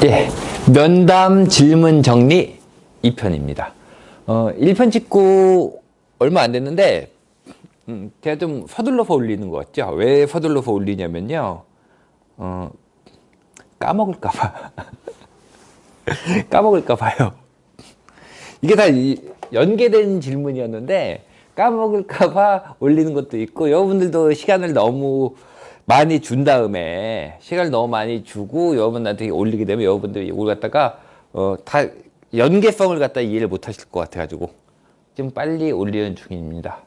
예, 면담 질문 정리 2편입니다. 1편 찍고 얼마 안 됐는데, 제가 좀 서둘러서 올리는 것 같죠? 왜 서둘러서 올리냐면요, 까먹을까봐. 까먹을까봐요. 이게 다 연계된 질문이었는데, 까먹을까봐 올리는 것도 있고, 여러분들도 시간을 너무 많이 준 다음에, 시간을 너무 많이 주고, 여러분한테 올리게 되면 여러분들이 이걸 갖다가, 다 연계성을 갖다 이해를 못 하실 것 같아가지고, 좀 빨리 올리는 중입니다.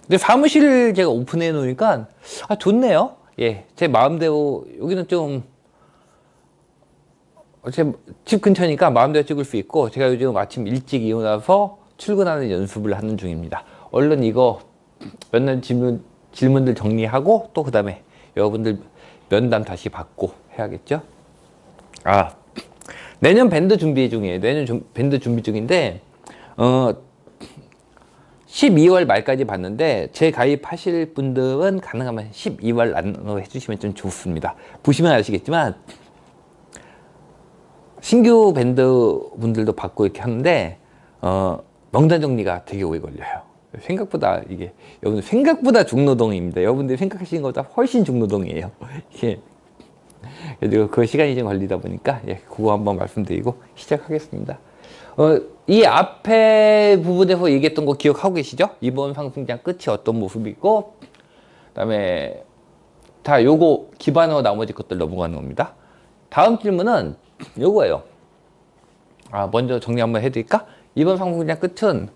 근데 사무실을 제가 오픈해 놓으니까, 좋네요. 예, 제 마음대로, 여기는 좀, 제 집 근처니까 마음대로 찍을 수 있고, 제가 요즘 아침 일찍 일어나서 출근하는 연습을 하는 중입니다. 얼른 이거 몇몇 질문들 정리하고, 또 그 다음에 여러분들 면담 다시 받고 해야겠죠? 내년 밴드 준비 중이에요. 밴드 준비 중인데, 12월 말까지 봤는데, 재가입하실 분들은 가능하면 12월 안으로 해주시면 좀 좋습니다. 보시면 아시겠지만, 신규 밴드 분들도 받고 이렇게 하는데, 명단 정리가 되게 오래 걸려요. 생각보다 여러분 생각보다 중노동입니다. 여러분들이 생각하시는 것보다 훨씬 중노동이에요. 이게. 그래서 그 시간이 좀 걸리다 보니까, 그거 한번 말씀드리고 시작하겠습니다. 이 앞에 부분에서 얘기했던 거 기억하고 계시죠? 이번 상승장 끝이 어떤 모습이 있고, 그 다음에 다 요거 기반으로 나머지 것들 넘어가는 겁니다. 다음 질문은 요거예요. 먼저 정리 한번 해드릴까? 이번 상승장 끝은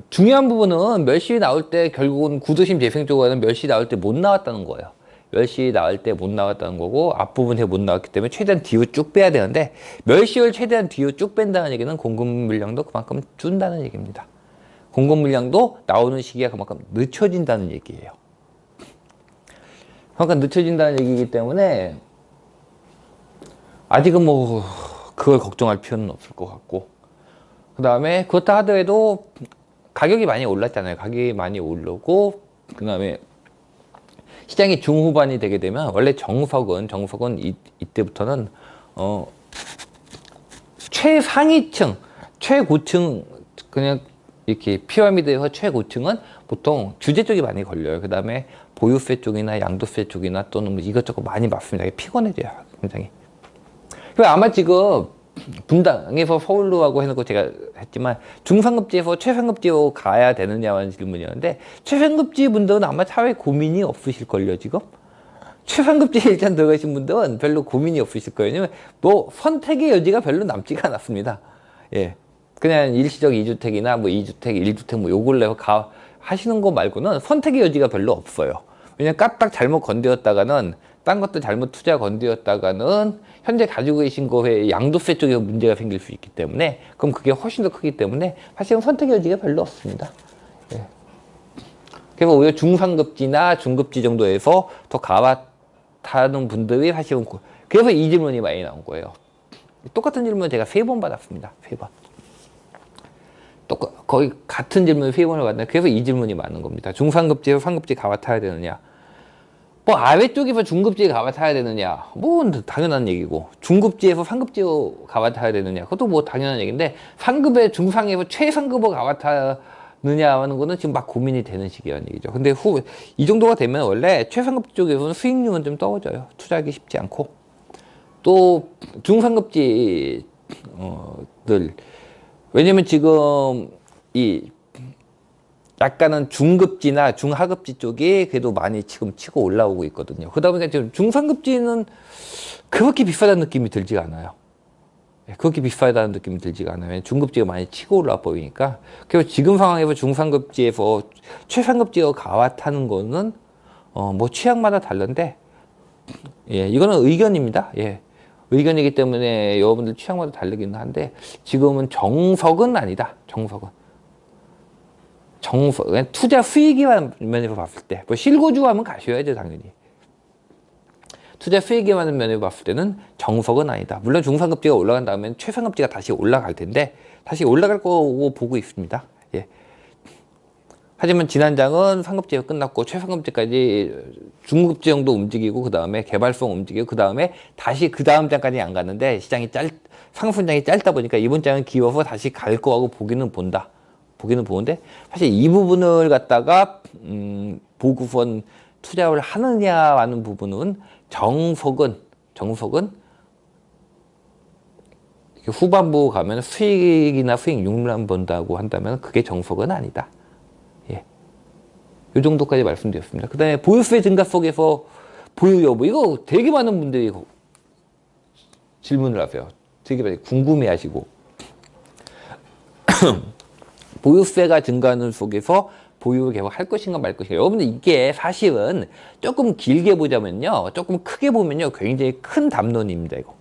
중요한 부분은 멸시 나올 때 결국은 구도심 재생 쪽에는 멸시 나올 때 못 나왔다는 거예요. 멸시 나올 때 못 나왔다는 거고, 앞부분에 못 나왔기 때문에 최대한 뒤로 쭉 빼야 되는데, 멸시를 최대한 뒤로 쭉 뺀다는 얘기는 공급 물량도 그만큼 준다는 얘기입니다. 공급 물량도 나오는 시기가 그만큼 늦춰진다는 얘기예요. 그러니까 늦춰진다는 얘기이기 때문에 아직은 뭐 그걸 걱정할 필요는 없을 것 같고, 그 다음에 그렇다 하더라도 가격이 많이 올랐잖아요. 가격이 많이 오르고, 그 다음에 시장이 중후반이 되게 되면 원래 정석은 이때부터는 최상위층, 최고층, 그냥 이렇게 피라미드에서 최고층은 보통 주제 쪽이 많이 걸려요. 그 다음에 보유세 쪽이나 양도세 쪽이나 또는 뭐 이것저것 많이 맞습니다. 피곤해져요, 굉장히. 그래서 아마 지금 분당에서 서울로 하고 해놓고 제가 했지만, 중상급지에서 최상급지로 가야 되느냐는 질문이었는데, 최상급지 분들은 아마 사회 고민이 없으실걸요, 지금? 최상급지에 일단 들어가신 분들은 별로 고민이 없으실 거예요. 왜냐면 뭐 선택의 여지가 별로 남지가 않았습니다. 예. 그냥 일시적 2주택이나 뭐 2주택, 1주택 뭐 요걸 내고 하시는 거 말고는 선택의 여지가 별로 없어요. 왜냐면 까딱 잘못 건드렸다가는, 딴 것도 잘못 투자 건드렸다가는 현재 가지고 계신 거에 양도세 쪽에 문제가 생길 수 있기 때문에, 그럼 그게 훨씬 더 크기 때문에 사실은 선택의 여지가 별로 없습니다. 예. 그래서 오히려 중상급지나 중급지 정도에서 더 갈아타는 분들이 사실은, 그래서 이 질문이 많이 나온 거예요. 똑같은 질문 제가 3번 받았습니다. 3번. 거의 같은 질문을 3번을 받았는데, 그래서 이 질문이 많은 겁니다. 중상급지에서 상급지 갈아타야 되느냐? 뭐 아래쪽에서 중급지에 갈아타야 되느냐, 뭐 당연한 얘기고, 중급지에서 상급지로 갈아타야 되느냐, 그것도 뭐 당연한 얘기인데, 상급에 중상에서 최상급으로 갈아타느냐 하는 거는 지금 막 고민이 되는 시기라는 얘기죠. 근데 이 정도가 되면 원래 최상급 쪽에서는 수익률은 좀 떨어져요. 투자하기 쉽지 않고. 또 중상급지들, 왜냐면 지금 약간은 중급지나 중하급지 쪽이 그래도 많이 지금 치고 올라오고 있거든요. 그러다 보니까 지금 중상급지는 그렇게 비싸다는 느낌이 들지가 않아요. 그렇게 비싸다는 느낌이 들지가 않아요. 중급지가 많이 치고 올라와 보이니까. 그래서 지금 상황에서 중상급지에서 최상급지로 갈아타는 거는 뭐 취향마다 다른데, 이거는 의견입니다. 의견이기 때문에 여러분들 취향마다 다르긴 한데, 지금은 정석은 아니다. 투자 수익이라는 면에서 봤을 때, 뭐 실거주하면 가셔야죠, 당연히. 투자 수익이라는 면에서 봤을 때는 정석은 아니다. 물론 중상급지가 올라간 다음엔 최상급지가 다시 올라갈 텐데, 다시 올라갈 거고 보고 있습니다. 하지만 지난장은 상급제가 끝났고 최상급제까지 중급제 정도 움직이고 그 다음에 개발성 움직이고 그 다음에 다시 그 다음 장까지 안 갔는데 상승장이 짧다 보니까 이번 장은 기워서 다시 갈 거하고 보기는 보는데 사실 이 부분을 갖다가 보고선 투자를 하느냐 하는 부분은 정석은 후반부 가면 수익이나 수익률만 본다고 한다면 그게 정석은 아니다. 예. 요 정도까지 말씀드렸습니다. 그 다음에 보유세 증가 속에서 보유 여부, 이거 되게 많은 분들이 질문을 하세요. 되게 많이 궁금해 하시고. 보유세가 증가하는 속에서 보유를 계속 할 것인가 말 것인가. 여러분들 이게 사실은 조금 길게 보자면요. 조금 크게 보면요. 굉장히 큰 담론입니다, 이거.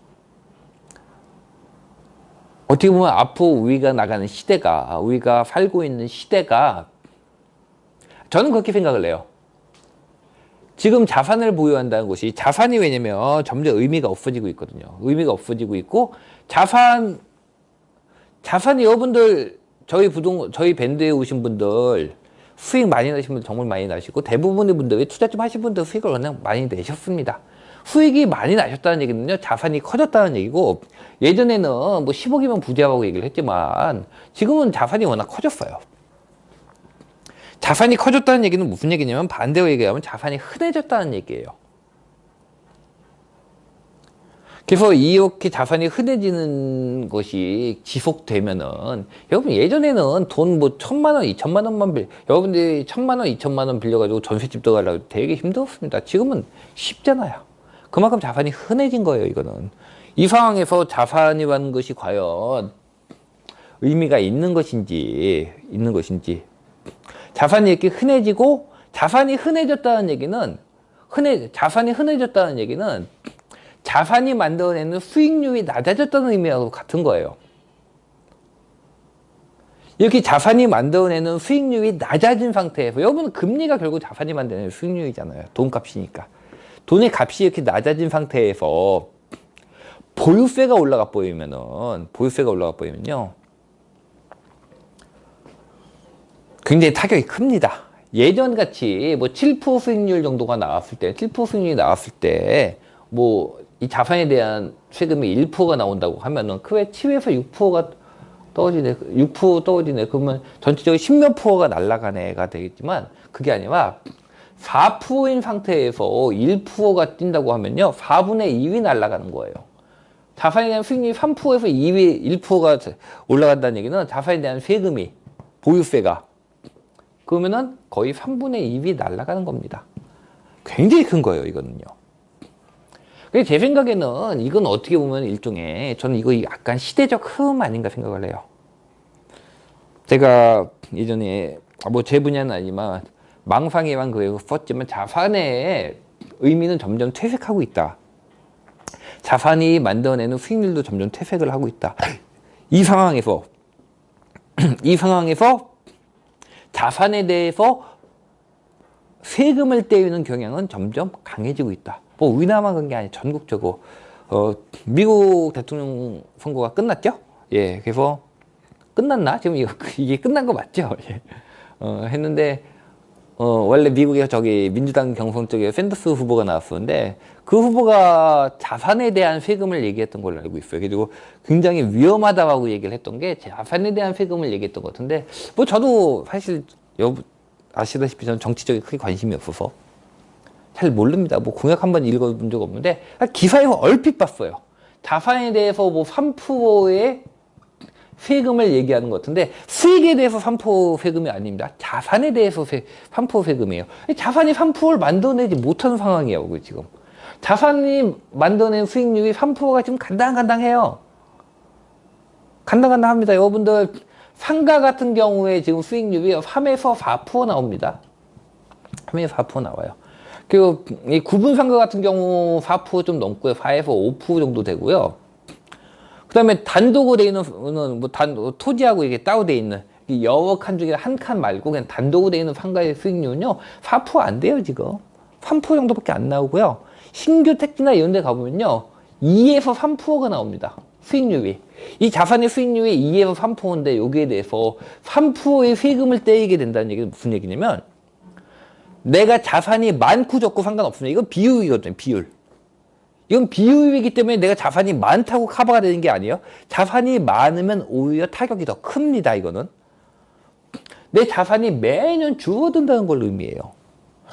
어떻게 보면 앞으로 우리가 나가는 시대가, 우리가 살고 있는 시대가, 저는 그렇게 생각을 해요. 지금 자산을 보유한다는 것이, 자산이 왜냐면 점점 의미가 없어지고 있거든요. 의미가 없어지고 있고, 자산이 여러분들, 저희 밴드에 오신 분들, 수익 많이 나신 분들 정말 많이 나시고, 대부분의 분들이 투자 좀 하신 분들 수익을 그냥 많이 내셨습니다. 수익이 많이 나셨다는 얘기는요, 자산이 커졌다는 얘기고, 예전에는 뭐 10억이면 부자라고 얘기를 했지만, 지금은 자산이 워낙 커졌어요. 자산이 커졌다는 얘기는 무슨 얘기냐면, 반대로 얘기하면 자산이 흔해졌다는 얘기예요. 그래서 이렇게 자산이 흔해지는 것이 지속되면은, 여러분 예전에는 돈 뭐 1,000만 원, 2,000만 원만 여러분들이 1,000만 원, 2,000만 원 빌려가지고 전셋집도 가려고 되게 힘들었습니다. 지금은 쉽잖아요. 그만큼 자산이 흔해진 거예요, 이거는. 이 상황에서 자산이라는 것이 과연 의미가 있는 것인지, 자산이 이렇게 흔해지고, 자산이 흔해졌다는 얘기는, 자산이 만들어내는 수익률이 낮아졌다는 의미하고 같은 거예요. 이렇게 자산이 만들어내는 수익률이 낮아진 상태에서, 여러분은 금리가 결국 자산이 만드는 수익률이잖아요. 돈값이니까. 돈의 값이 이렇게 낮아진 상태에서 보유세가 올라가 버리면요, 굉장히 타격이 큽니다. 예전같이 뭐 7% 수익률 정도가 나왔을 때, 7% 수익률이 나왔을 때, 뭐 이 자산에 대한 세금이 1%가 나온다고 하면은 그 외 7에서 6%가 떨어지네. 6% 떨어지네. 그러면 전체적으로 10몇 %가 날아가네가 되겠지만, 그게 아니라 4%인 상태에서 1%가 뛴다고 하면요, 4분의 2이 날아가는 거예요. 자산에 대한 수익률이 3%에서 2위 1%가 올라간다는 얘기는 자산에 대한 세금이, 보유세가, 그러면은 거의 3분의 2이 날아가는 겁니다. 굉장히 큰 거예요, 이거는요. 제 생각에는 이건 어떻게 보면 일종의, 저는 이거 약간 시대적 흐름 아닌가 생각을 해요. 제가 예전에, 뭐 제 분야는 아니지만, 망상에만 그래서 썼지만 자산의 의미는 점점 퇴색하고 있다. 자산이 만들어내는 수익률도 점점 퇴색을 하고 있다. 이 상황에서 자산에 대해서 세금을 떼우는 경향은 점점 강해지고 있다. 뭐 우리나라만 그런 게 아니라 전국적으로. 미국 대통령 선거가 끝났죠? 예, 그래서 끝났나? 지금 이게 끝난 거 맞죠? 예. 했는데 원래 미국에 민주당 경선 쪽에 샌더스 후보가 나왔었는데, 그 후보가 자산에 대한 세금을 얘기했던 걸로 알고 있어요. 그리고 굉장히 위험하다고 얘기를 했던 게 자산에 대한 세금을 얘기했던 것 같은데, 뭐 저도 사실 아시다시피 저는 정치적에 크게 관심이 없어서 잘 모릅니다. 뭐 공약 한번 읽어본 적 없는데 기사에서 얼핏 봤어요. 자산에 대해서 뭐 3%의 세금을 얘기하는 것 같은데, 수익에 대해서 3% 세금이 아닙니다. 자산에 대해서 3% 세금이에요. 자산이 3%를 만들어내지 못하는 상황이에요, 지금. 자산이 만들어낸 수익률이 3%가 지금 간당간당해요. 간당간당합니다. 여러분들, 상가 같은 경우에 지금 수익률이 3에서 4% 나옵니다. 3에서 4% 나와요. 그리고 이 구분 상가 같은 경우 4% 좀 넘고요. 4에서 5% 정도 되고요. 그 다음에 단독으로 돼 있는, 토지하고 이게 따로 돼 있는, 여러 칸 중에 한 칸 말고 그냥 단독으로 돼 있는 상가의 수익률은요, 4% 안 돼요, 지금. 3% 정도밖에 안 나오고요. 신규 택지나 이런 데 가보면요, 2에서 3%가 나옵니다. 수익률이. 이 자산의 수익률이 2에서 3%인데 여기에 대해서 3%의 세금을 떼이게 된다는 얘기는 무슨 얘기냐면 내가 자산이 많고 적고 상관없습니다. 이건 비율이거든요. 비율. 이건 비율이기 때문에 내가 자산이 많다고 커버가 되는 게 아니에요. 자산이 많으면 오히려 타격이 더 큽니다. 이거는. 내 자산이 매년 줄어든다는 걸 의미해요.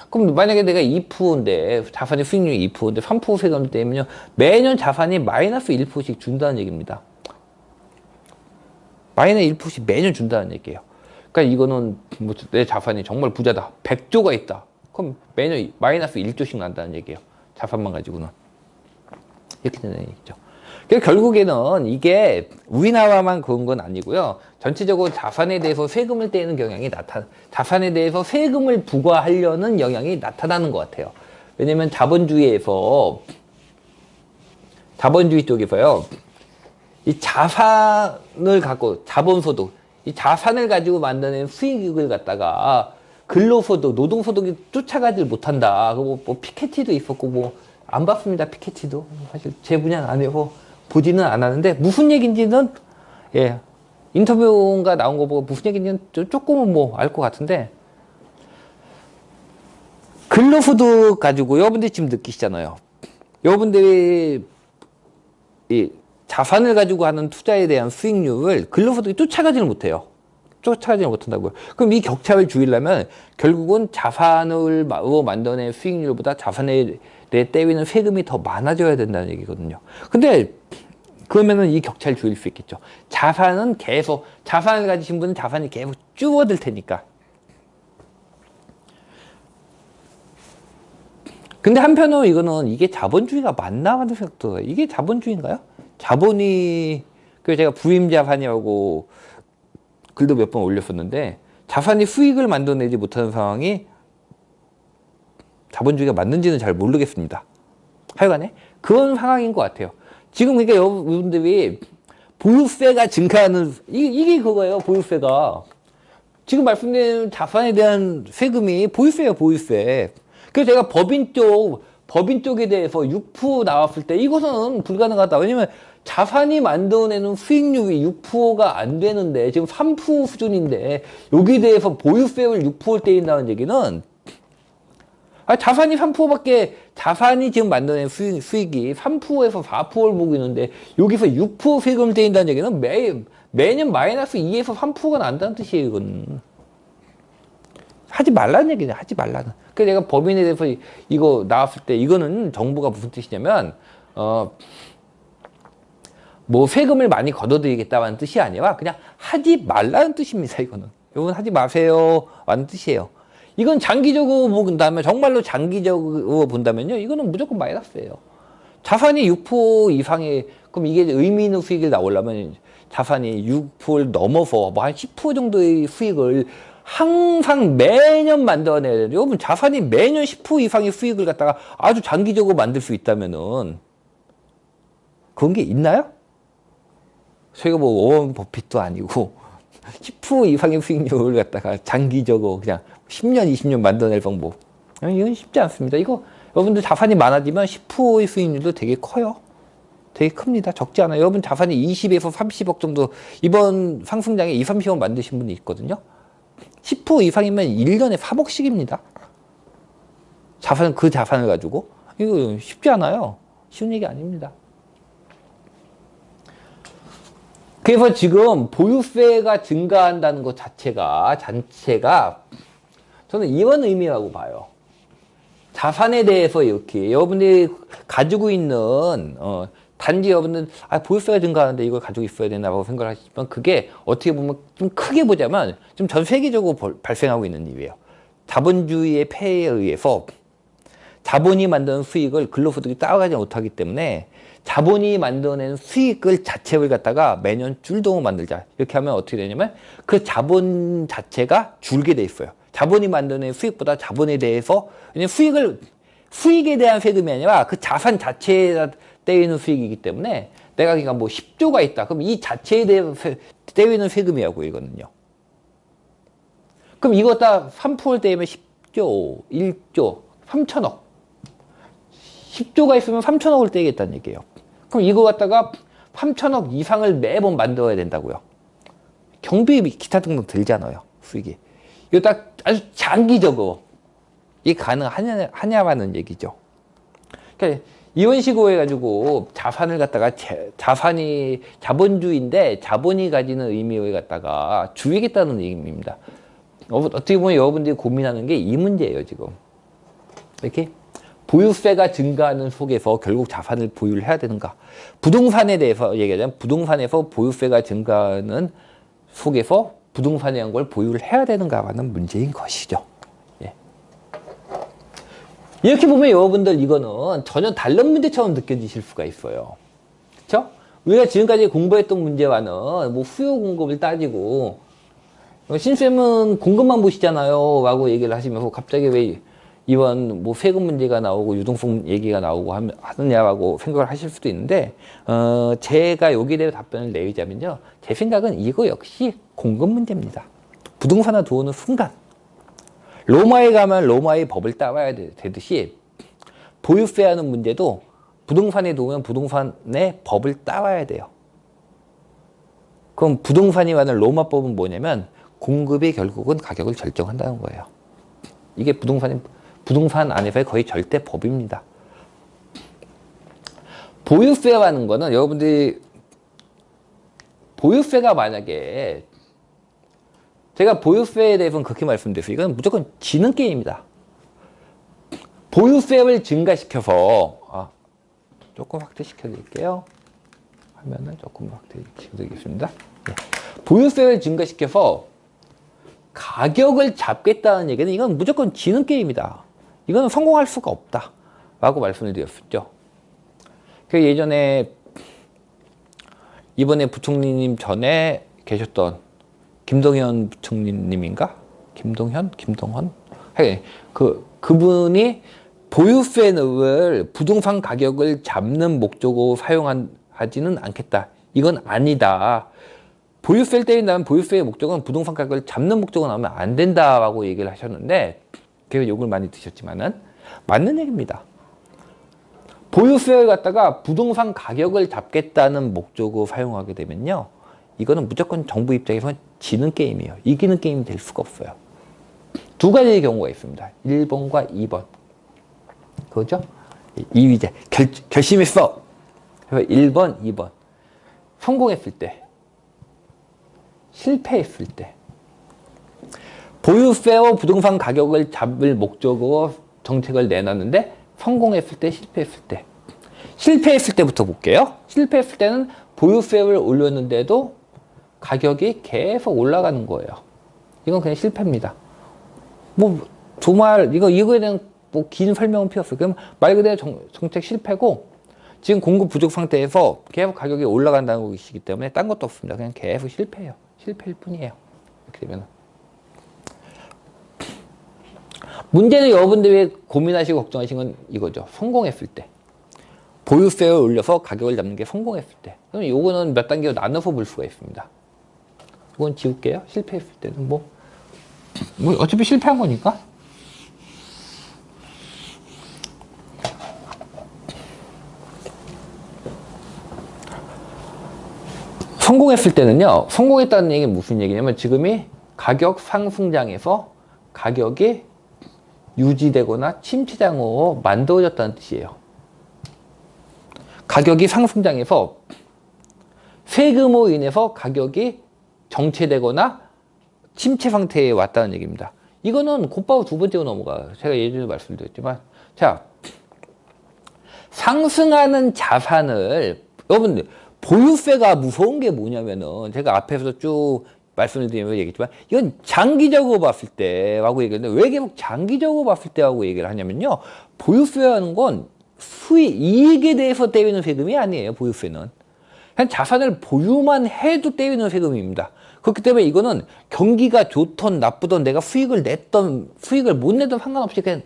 그럼 만약에 내가 2%인데 자산의 수익률이 2%인데 3% 세금을 떼면요 매년 자산이 마이너스 1%씩 준다는 얘기입니다. 마이너스 1%씩 매년 준다는 얘기예요. 그러니까 이거는 뭐 내 자산이 정말 부자다. 100조가 있다. 그럼 매년 마이너스 1조씩 난다는 얘기예요. 자산만 가지고는. 이렇게 되는 얘기죠. 그래서 결국에는 이게 우리나라만 그런 건 아니고요. 전체적으로 자산에 대해서 세금을 떼는 경향이 자산에 대해서 세금을 부과하려는 영향이 나타나는 것 같아요. 왜냐면 자본주의 쪽에서요. 이 자산을 갖고, 자본소득, 이 자산을 가지고 만드는 수익을 갖다가 근로소득, 노동소득이 쫓아가질 못한다. 그리고 뭐 피케티도 있었고, 뭐, 안 봤습니다. 피케티도. 사실 제 분야는 아니고, 보지는 않았는데, 무슨 얘기인지는, 예, 인터뷰가 나온 거 보고 무슨 얘기인지는 조금은 뭐 알 것 같은데, 근로소득 가지고 여러분들이 지금 느끼시잖아요. 여러분들이 이 자산을 가지고 하는 투자에 대한 수익률을 근로소득이 쫓아가지는 못해요. 쫓아가지는 못한다고요. 그럼 이 격차를 줄이려면 결국은 자산으로 만드는 수익률보다 자산에 떼이는 세금이 더 많아져야 된다는 얘기거든요. 근데 그러면은 이 격차를 줄일 수 있겠죠. 자산은 계속, 자산을 가지신 분은 자산이 계속 줄어들 테니까. 근데 한편으로 이거는 이게 자본주의가 맞나 하는 생각도 해요. 이게 자본주의인가요? 자본이, 그 제가 부임자산이라고 글도 몇 번 올렸었는데 자산이 수익을 만들어내지 못하는 상황이 자본주의가 맞는지는 잘 모르겠습니다. 하여간에 그런 상황인 것 같아요. 지금 그러니까 여러분들이 보유세가 증가하는 이게 그거예요. 보유세가 지금 말씀드린 자산에 대한 세금이 보유세예요. 보유세. 그래서 제가 법인 쪽에 대해서 6% 나왔을 때 이것은 불가능하다. 왜냐면 자산이 만들어내는 수익률이 6%가 안 되는데 지금 3% 수준인데 여기에 대해서 보유세를 6%를 떼인다는 얘기는 자산이 3%밖에 자산이 지금 만드는 수익이 3%에서 4%를 보고 있는데 여기서 6% 세금을 떼인다는 얘기는 매년 마이너스 2에서 3%가 난다는 뜻이에요. 이건 하지 말라는 얘기죠. 하지 말라는. 그래서 내가 법인에 대해서 이거 나왔을 때 이거는 정부가 무슨 뜻이냐면 뭐 세금을 많이 걷어들이겠다는 뜻이 아니라 그냥 하지 말라는 뜻입니다. 이거는 하지 마세요 라는 뜻이에요. 이건 장기적으로 본다면 정말로 장기적으로 본다면요 이거는 무조건 마이너스예요. 자산이 6% 이상의 그럼 이게 의미 있는 수익이 나오려면 자산이 6%를 넘어서 뭐 한 10% 정도의 수익을 항상 매년 만들어내야 돼요. 여러분 자산이 매년 10% 이상의 수익을 갖다가 아주 장기적으로 만들 수 있다면은 그런 게 있나요? 저희가 뭐 워런 버핏도 아니고 10% 이상의 수익률을 갖다가 장기적으로 그냥 10년, 20년 만들어낼 방법. 이건 쉽지 않습니다. 이거 여러분들 자산이 많아지면 10%의 수익률도 되게 커요. 되게 큽니다. 적지 않아요. 여러분 자산이 20에서 30억 정도 이번 상승장에 2, 30억 만드신 분이 있거든요. 10% 이상이면 1년에 3억씩입니다. 그 자산을 가지고. 이거 쉽지 않아요. 쉬운 얘기 아닙니다. 그래서 지금 보유세가 증가한다는 것 자체가 저는 이런 의미라고 봐요. 자산에 대해서 이렇게 여러분들이 가지고 있는 단지 여러분들 보유세가 증가하는데 이걸 가지고 있어야 되나라고 생각을 하시지만 그게 어떻게 보면 좀 크게 보자면 좀 전 세계적으로 발생하고 있는 일이에요. 자본주의의 폐해에 의해서 자본이 만드는 수익을 근로소득이 따라가지 못하기 때문에 자본이 만들어낸 수익을 자체를 갖다가 매년 줄도록 만들자. 이렇게 하면 어떻게 되냐면 그 자본 자체가 줄게 돼 있어요. 자본이 만드는 수익보다 자본에 대해서 수익에 대한 세금이 아니라 그 자산 자체에 떼이는 수익이기 때문에 내가 그러니까 뭐 10조가 있다. 그럼 이 자체에 대해서 떼이는 세금이라고 이거는요. 그럼 이거 다 3%를 떼면 10조, 1조, 3천억. 10조가 있으면 3천억을 떼겠다는 얘기예요. 그럼 이거 갖다가 3천억 이상을 매번 만들어야 된다고요. 경비비 기타 등등 들잖아요. 수익이. 이거 딱 아주 장기적으로 이게 가능하냐라는 얘기죠. 그러니까 이런 식으로 해가지고 자산을 갖다가 자산이 자본주의인데 자본이 가지는 의미를 갖다가 줄이겠다는 얘기입니다. 어떻게 보면 여러분들이 고민하는 게 이 문제예요, 지금. 이렇게 보유세가 증가하는 속에서 결국 자산을 보유를 해야 되는가. 부동산에 대해서 얘기하자면 부동산에서 보유세가 증가하는 속에서 부동산에 대한 걸 보유를 해야 되는가라는 문제인 것이죠. 예. 이렇게 보면 여러분들 이거는 전혀 다른 문제처럼 느껴지실 수가 있어요. 그렇죠? 우리가 지금까지 공부했던 문제와는 뭐 수요 공급을 따지고 신쌤은 공급만 보시잖아요 라고 얘기를 하시면서 갑자기 왜 이번 뭐 세금 문제가 나오고 유동성 얘기가 나오고 하느냐라고 생각을 하실 수도 있는데 제가 여기에 대해 답변을 내리자면요, 제 생각은 이거 역시 공급 문제입니다. 부동산을 들어오는 순간 로마에 가면 로마의 법을 따라야 되듯이 보유세 하는 문제도 부동산에 들어오면 부동산의 법을 따라야 돼요. 그럼 부동산이 말하는 로마법은 뭐냐면 공급이 결국은 가격을 결정한다는 거예요. 이게 부동산 안에서의 거의 절대 법입니다. 보유세라는 거는 여러분들이 보유세가 만약에 제가 보유세에 대해서는 그렇게 말씀드렸어요. 이건 무조건 지는 게임이다. 보유세를 증가시켜서 조금 확대시켜 드릴게요. 화면을 조금 확대시켜 드리겠습니다. 네. 보유세를 증가시켜서 가격을 잡겠다는 얘기는 이건 무조건 지는 게임이다. 이거는 성공할 수가 없다 라고 말씀을 드렸었죠. 그 예전에 이번에 부총리님 전에 계셨던 김동현 부총리님인가? 김동헌? 그분이 보유세를 부동산 가격을 잡는 목적으로 사용하지는 않겠다. 이건 아니다. 보유세를 때린다면 보유세의 목적은 부동산 가격을 잡는 목적으로 나오면 안 된다라고 얘기를 하셨는데, 그래서 욕을 많이 드셨지만은 맞는 얘기입니다. 보유세를 갖다가 부동산 가격을 잡겠다는 목적으로 사용하게 되면요, 이거는 무조건 정부 입장에서 지는 게임이에요. 이기는 게임이 될 수가 없어요. 두 가지의 경우가 있습니다. 1번과 2번. 그렇죠? 2위제. 결심했어. 그래서 1번, 2번. 성공했을 때. 실패했을 때. 보유세와 부동산 가격을 잡을 목적으로 정책을 내놨는데 성공했을 때, 실패했을 때. 실패했을 때부터 볼게요. 실패했을 때는 보유세를 올렸는데도 가격이 계속 올라가는 거예요. 이건 그냥 실패입니다. 이거에 대한 긴 설명은 필요 없어요. 그럼 말 그대로 정책 실패고, 지금 공급 부족 상태에서 계속 가격이 올라간다는 것이기 때문에 딴 것도 없습니다. 그냥 계속 실패예요. 실패일 뿐이에요. 이렇게 되면. 문제는 여러분들이 고민하시고 걱정하시는 건 이거죠. 성공했을 때. 보유세를 올려서 가격을 잡는 게 성공했을 때. 그럼 요거는 몇 단계로 나눠서 볼 수가 있습니다. 이건 지울게요. 실패했을 때는 뭐 어차피 실패한 거니까. 성공했을 때는요, 성공했다는 얘기는 무슨 얘기냐면 지금이 가격 상승장에서 가격이 유지되거나 침체장으로 만들어졌다는 뜻이에요. 가격이 상승장에서 세금으로 인해서 가격이 정체되거나 침체 상태에 왔다는 얘기입니다. 이거는 곧바로 두 번째로 넘어가요. 제가 예전에 말씀드렸지만, 자, 상승하는 자산을, 여러분들 보유세가 무서운 게 뭐냐면은, 제가 앞에서 쭉 말씀을 드리면서 얘기했지만, 이건 장기적으로 봤을 때라고 얘기했는데, 왜 계속 장기적으로 봤을 때라고 얘기를 하냐면요, 보유세라는 건 이익에 대해서 떼이는 세금이 아니에요. 보유세는 그냥 자산을 보유만 해도 떼이는 세금입니다. 그렇기 때문에 이거는 경기가 좋던 나쁘던 내가 수익을 냈던 수익을 못 내던 상관없이 그냥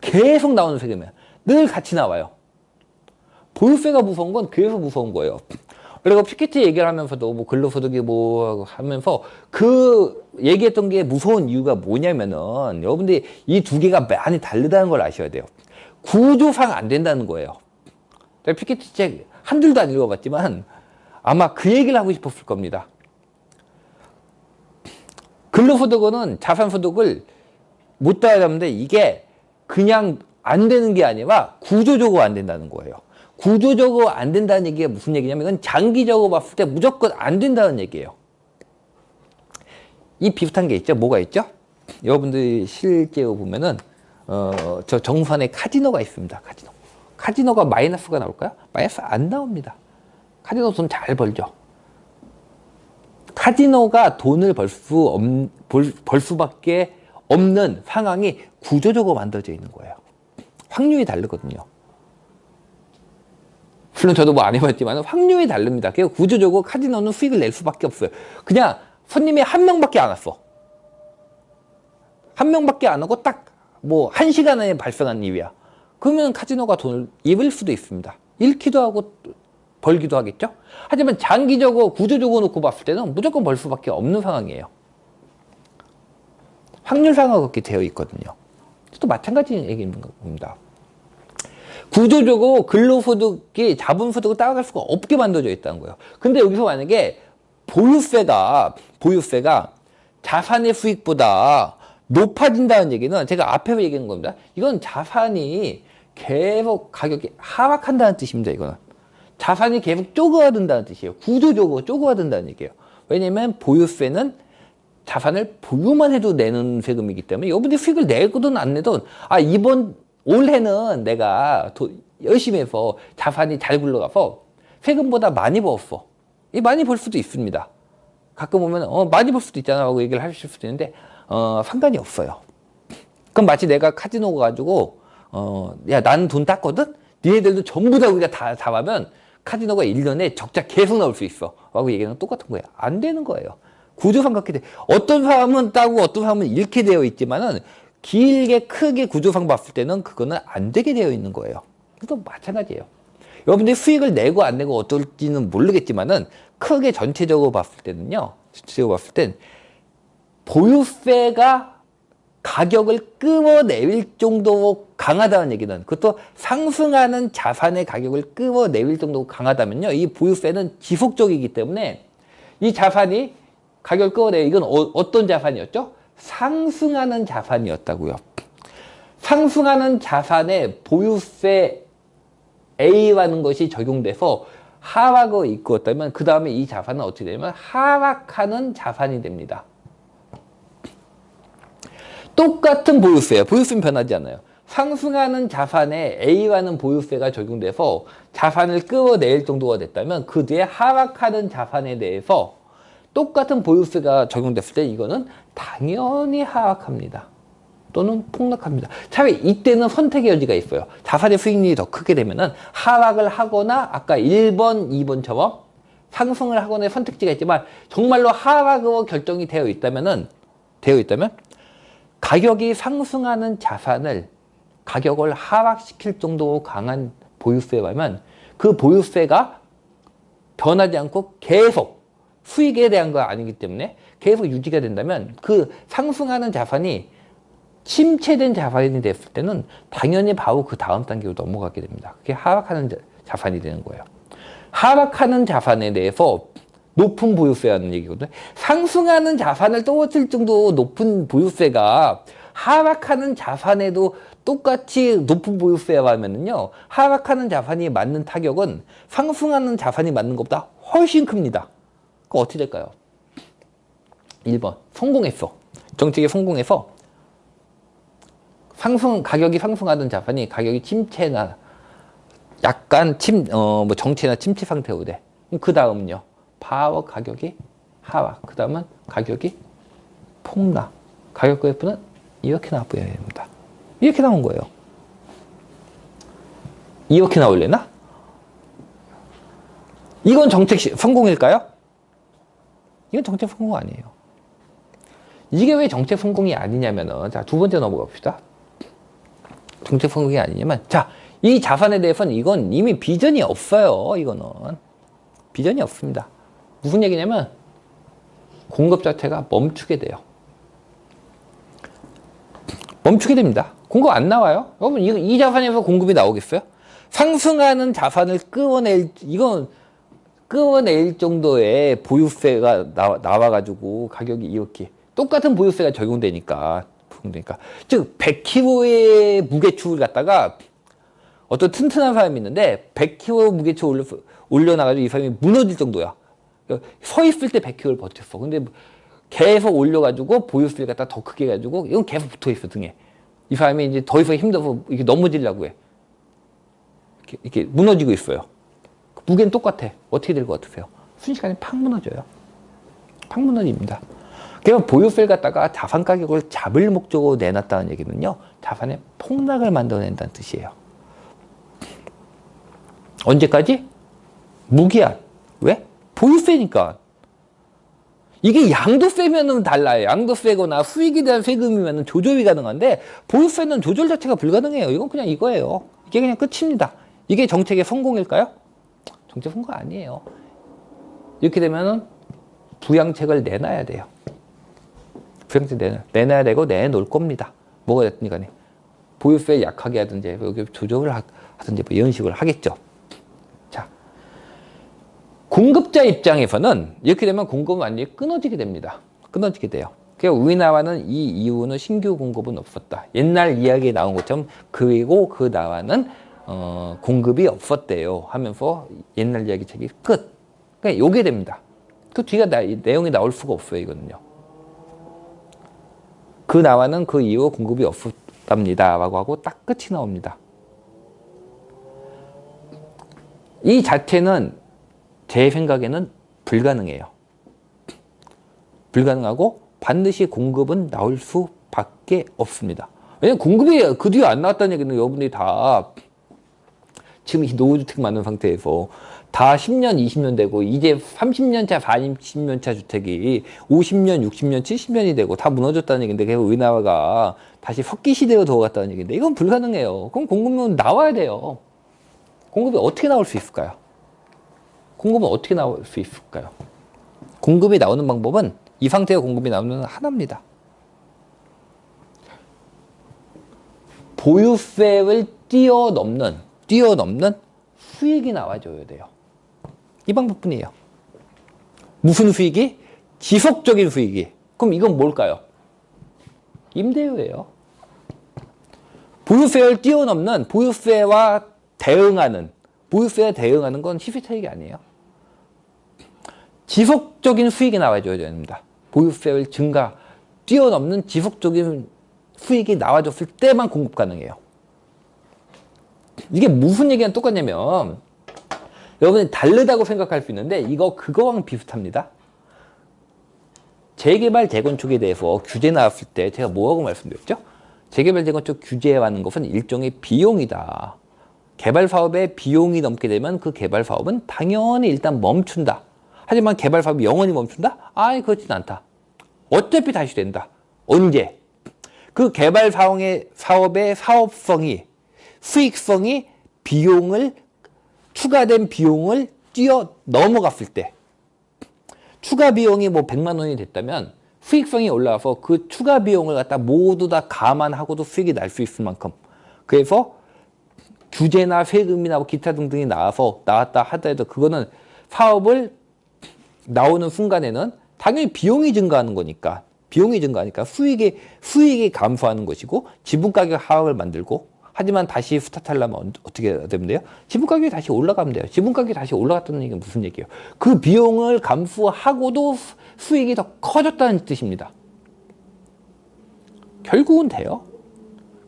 계속 나오는 세금이에요. 늘 같이 나와요. 보유세가 무서운 건 그래서 무서운 거예요. 그리고 피케티 얘기를 하면서도 뭐 근로소득이 뭐 하면서 그 얘기했던 게 무서운 이유가 뭐냐면은, 여러분들이 이 두 개가 많이 다르다는 걸 아셔야 돼요. 구조상 안 된다는 거예요. 피케티 책 한 줄도 안 읽어봤지만 아마 그 얘기를 하고 싶었을 겁니다. 근로소득은 자산소득을 못 따라잡는데 이게 그냥 안 되는 게 아니라 구조적으로 안 된다는 거예요. 구조적으로 안 된다는 얘기가 무슨 얘기냐면 이건 장기적으로 봤을 때 무조건 안 된다는 얘기예요. 이 비슷한 게 있죠. 뭐가 있죠? 여러분들이 실제로 보면은 저 정선에 카지노가 있습니다. 카지노가 마이너스가 나올까요? 마이너스 안 나옵니다. 카지노 돈 잘 벌죠. 카지노가 돈을 벌 수밖에 없는 상황이 구조적으로 만들어져 있는 거예요. 확률이 다르거든요. 물론 저도 뭐 안 해봤지만 확률이 다릅니다. 그래서 구조적으로 카지노는 수익을 낼 수밖에 없어요. 그냥 손님이 한 명밖에 안 왔어. 한 명밖에 안 오고 딱 뭐 1시간 안에 발생한 일이야. 그러면 카지노가 돈을 잃을 수도 있습니다. 잃기도 하고 벌기도 하겠죠. 하지만 장기적으로 구조적으로 놓고 봤을 때는 무조건 벌 수밖에 없는 상황이에요. 확률상으로 그렇게 되어 있거든요. 또 마찬가지 얘기인 겁니다. 구조적으로 근로소득이 자본소득을 따라갈 수가 없게 만들어져 있다는 거예요. 근데 여기서 만약에 보유세가 자산의 수익보다 높아진다는 얘기는 제가 앞에서 얘기한 겁니다. 이건 자산이 계속 가격이 하락한다는 뜻입니다. 이거는 자산이 계속 쪼그라든다는 뜻이에요. 구조적으로 쪼그라든다는 얘기예요. 왜냐면 보유세는 자산을 보유만 해도 내는 세금이기 때문에 여러분들이 수익을 내거든 안 내든 올해는 내가 열심히 해서 자산이 잘 굴러가서 세금보다 많이 벌었어. 많이 벌 수도 있습니다. 가끔 보면 많이 벌 수도 있잖아 라고 얘기를 하실 수도 있는데 상관이 없어요. 그럼 마치 내가 카지노 가가지고 야 나는 돈 땄거든? 니네들도 전부 다 우리가 다 잡으면 카지노가 1년에 적자 계속 나올 수 있어 라고 얘기하는 똑같은 거예요. 안 되는 거예요. 구조상 그렇게 돼. 어떤 사람은 따고 어떤 사람은 잃게 되어 있지만은 길게 크게 구조상 봤을 때는 그거는 안 되게 되어 있는 거예요. 그것도 마찬가지예요. 여러분들이 수익을 내고 안 내고 어떨지는 모르겠지만은 크게 전체적으로 봤을 때는요. 전체적으로 봤을 땐 보유세가 가격을 끌어내릴 정도로 강하다는 얘기는 그것도 상승하는 자산의 가격을 끌어내릴 정도로 강하다면요. 이 보유세는 지속적이기 때문에 이 자산이 가격을 끌어내 이건 어떤 자산이었죠? 상승하는 자산이었다고요. 상승하는 자산에 보유세 A라는 것이 적용돼서 하락을 이끌었다면 그 다음에 이 자산은 어떻게 되냐면 하락하는 자산이 됩니다. 똑같은 보유세예요. 보유세는 변하지 않아요. 상승하는 자산에 A라는 보유세가 적용돼서 자산을 끌어낼 정도가 됐다면 그 뒤에 하락하는 자산에 대해서 똑같은 보유세가 적용됐을 때 이거는 당연히 하락합니다. 또는 폭락합니다. 차라리 이때는 선택의 여지가 있어요. 자산의 수익률이 더 크게 되면은 하락을 하거나 아까 1번, 2번처럼 상승을 하거나의 선택지가 있지만 정말로 하락으로 결정이 되어 있다면 가격이 상승하는 자산을 가격을 하락시킬 정도로 강한 보유세라면 그 보유세가 변하지 않고 계속 수익에 대한 거 아니기 때문에 계속 유지가 된다면 그 상승하는 자산이 침체된 자산이 됐을 때는 당연히 바로 그 다음 단계로 넘어가게 됩니다. 그게 하락하는 자산이 되는 거예요. 하락하는 자산에 대해서 높은 보유세라는 얘기거든요. 상승하는 자산을 떨어뜨릴 정도로 높은 보유세가 하락하는 자산에도 똑같이 높은 보유세라면요. 하락하는 자산이 맞는 타격은 상승하는 자산이 맞는 것보다 훨씬 큽니다. 그럼 어떻게 될까요? 1번 성공했어. 정책에 성공해서 가격이 상승하던 자산이 가격이 침체나 약간 정체나 침체 상태로 돼. 그 다음은요. 바로 가격이 하락. 그 다음은 가격이 폭락. 가격 그래프는 이렇게 나와야 됩니다. 이렇게 나온 거예요. 이렇게 나올래나? 이건 정책 성공일까요? 이건 정책 성공 아니에요. 이게 왜 정책 성공이 아니냐면은, 자, 두 번째 넘어가 봅시다. 정책 성공이 아니냐면, 자, 이 자산에 대해서는 이건 이미 비전이 없어요. 이거는. 비전이 없습니다. 무슨 얘기냐면, 공급 자체가 멈추게 돼요. 멈추게 됩니다. 공급 안 나와요. 여러분, 이 자산에서 공급이 나오겠어요? 상승하는 자산을 끌어낼, 이건 끌어낼 정도의 보유세가 나와가지고 가격이 이렇게 똑같은 보유세가 적용되니까 즉 100kg의 무게축을 갖다가 어떤 튼튼한 사람이 있는데 100kg 무게축 올려놔가지고 이 사람이 무너질 정도야. 서 있을 때 100kg를 버텼어. 근데 계속 올려가지고 보유세를 갖다 더 크게 해가지고 이건 계속 붙어있어 등에. 이 사람이 이제 더 이상 힘들어서 이렇게 넘어지려고 해. 이렇게 무너지고 있어요. 무게는 똑같아. 어떻게 될 것 같으세요? 순식간에 팍 무너져요. 팍 무너집니다. 그러니까 보유세를 갖다가 자산 가격을 잡을 목적으로 내놨다는 얘기는요, 자산의 폭락을 만들어낸다는 뜻이에요. 언제까지? 무기한. 왜? 보유세니까. 이게 양도세면은 달라요. 양도세거나 수익에 대한 세금이면 조절이 가능한데, 보유세는 조절 자체가 불가능해요. 이건 그냥 이거예요. 이게 그냥 끝입니다. 이게 정책의 성공일까요? 정책 성공 아니에요. 이렇게 되면은 부양책을 내놔야 돼요. 부양책 내놔야 되고 내놓을 겁니다. 뭐가 됐든 간에. 보유세 약하게 하든지, 여기 조절을 하든지, 뭐 이런 식으로 하겠죠. 자. 공급자 입장에서는 이렇게 되면 공급은 완전히 끊어지게 됩니다. 끊어지게 돼요. 그러니까 우리나라는 이 이후는 신규 공급은 없었다. 옛날 이야기에 나온 것처럼 그리고 그 나라는 공급이 없었대요 하면서 옛날 이야기 책이 끝. 그러니까 요게 됩니다. 그 뒤가 내용이 나올 수가 없어요, 이거는요. 그 나라는 그 이후 공급이 없었답니다 라고 하고 딱 끝이 나옵니다. 이 자체는 제 생각에는 불가능해요. 불가능하고 반드시 공급은 나올 수밖에 없습니다. 왜냐면 공급이 그 뒤에 안 나왔다는 얘기는 여러분들이 다 지금 노후주택 많은 상태에서 다 10년, 20년 되고 이제 30년차, 40년차 주택이 50년, 60년, 70년이 되고 다 무너졌다는 얘기인데 그래서 우리나라가 다시 석기 시대로 들어갔다는 얘기인데 이건 불가능해요. 그럼 공급은 나와야 돼요. 공급이 어떻게 나올 수 있을까요? 공급은 어떻게 나올 수 있을까요? 공급이 나오는 방법은 이 상태의 공급이 나오는 하나입니다. 보유세를 뛰어넘는 수익이 나와줘야 돼요. 이 방법뿐이에요. 무슨 수익이? 지속적인 수익이. 그럼 이건 뭘까요? 임대료예요. 보유세를 뛰어넘는 보유세와 대응하는 건 시세 차익이 아니에요. 지속적인 수익이 나와줘야 됩니다. 보유세를 뛰어넘는 지속적인 수익이 나와줬을 때만 공급 가능해요. 이게 무슨 얘기랑 똑같냐면 여러분이 다르다고 생각할 수 있는데 그거랑 비슷합니다. 재개발 재건축에 대해서 규제 나왔을 때 제가 뭐라고 말씀드렸죠? 재개발 재건축 규제라는 것은 일종의 비용이다. 개발 사업에 비용이 넘게 되면 그 개발 사업은 당연히 일단 멈춘다. 하지만 개발 사업이 영원히 멈춘다? 아니 그렇진 않다. 어차피 다시 된다. 언제? 그 개발 사업의 사업성이 수익성이 추가된 비용을 뛰어 넘어갔을 때 추가 비용이 뭐 100만 원이 됐다면 수익성이 올라와서 그 추가 비용을 갖다 모두 다 감안하고도 수익이 날 수 있을 만큼 그래서 규제나 세금이나 뭐 기타 등등이 나왔다 하더라도 그거는 사업을 나오는 순간에는 당연히 비용이 증가하는 거니까 수익이 감소하는 것이고 지분 가격 하락을 만들고 하지만 다시 스타트하려면 어떻게 되면 돼요? 지분 가격이 다시 올라가면 돼요. 지분 가격이 다시 올라갔다는 얘기는 무슨 얘기예요? 그 비용을 감수하고도 수익이 더 커졌다는 뜻입니다. 결국은 돼요.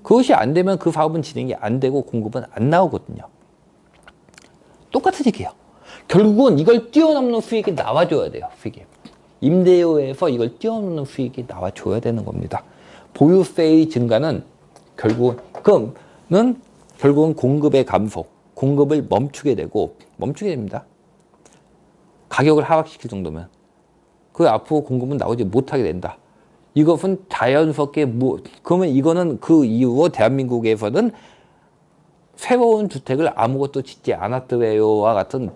그것이 안 되면 그 사업은 진행이 안 되고 공급은 안 나오거든요. 똑같은 얘기예요. 결국은 이걸 뛰어넘는 수익이 나와줘야 돼요. 수익이. 임대료에서 이걸 뛰어넘는 수익이 나와줘야 되는 겁니다. 보유세의 증가는 결국은 공급의 감소, 공급을 멈추게 됩니다. 가격을 하락시킬 정도면 그 앞으로 공급은 나오지 못하게 된다. 이것은 자연스럽게 그러면 이거는 그 이후로 대한민국에서는 새로운 주택을 아무것도 짓지 않았더래요와 같은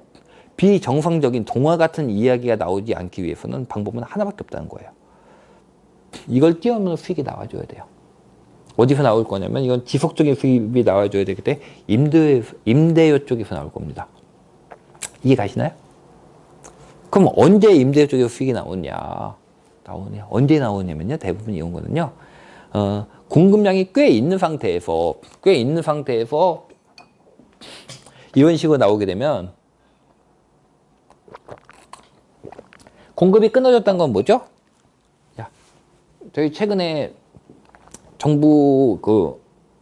비정상적인 동화 같은 이야기가 나오지 않기 위해서는 방법은 하나밖에 없다는 거예요. 이걸 뛰어넘는 수익이 나와줘야 돼요. 어디서 나올 거냐면 이건 지속적인 수입이 나와줘야 되기 때문에 임대료 쪽에서 나올 겁니다. 이해 가시나요? 그럼 언제 임대 쪽에 수익이 언제 나오냐면요. 대부분 이런 거는요. 공급량이 꽤 있는 상태에서 이런 식으로 나오게 되면 공급이 끊어졌다는 건 뭐죠? 야, 저희 최근에 정부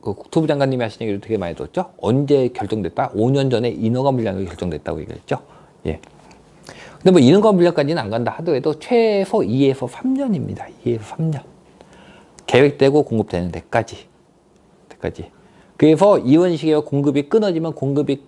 국토부 장관님이 하신 얘기를 되게 많이 들었죠? 언제 결정됐다? 5년 전에 인허가 물량이 결정됐다고 얘기했죠? 예. 근데 뭐 인허가 물량까지는 안 간다 하더라도 최소 2에서 3년입니다. 2에서 3년. 계획되고 공급되는 데까지. 그래서 이런 식의 공급이 끊어지면은 공급이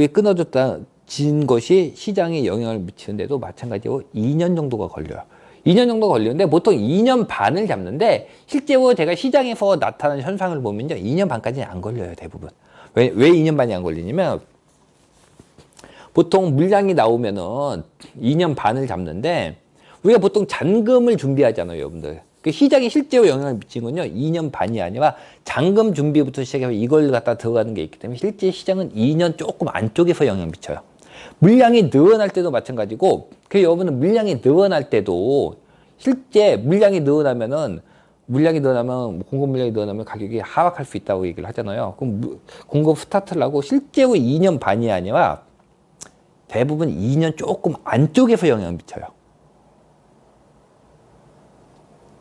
끊어진 것이 시장에 영향을 미치는데도 마찬가지로 2년 정도가 걸려요. 2년 정도 걸리는데 보통 2년 반을 잡는데 실제로 제가 시장에서 나타나는 현상을 보면요. 2년 반까지는 안 걸려요. 대부분. 왜 2년 반이 안 걸리냐면 보통 물량이 나오면은 2년 반을 잡는데 우리가 보통 잔금을 준비하잖아요. 여러분들. 그 시장에 실제로 영향을 미치는 건요. 2년 반이 아니라 잔금 준비부터 시작해서 이걸 갖다 들어가는 게 있기 때문에 실제 시장은 2년 조금 안쪽에서 영향을 미쳐요. 물량이 늘어날 때도 마찬가지고 그 여러분은 물량이 늘어날 때도 실제 물량이 늘어나면 공급 물량이 늘어나면 가격이 하락할 수 있다고 얘기를 하잖아요. 그럼 공급 스타트를 하고 실제로 2년 반이 아니라 대부분 2년 조금 안쪽에서 영향을 미쳐요.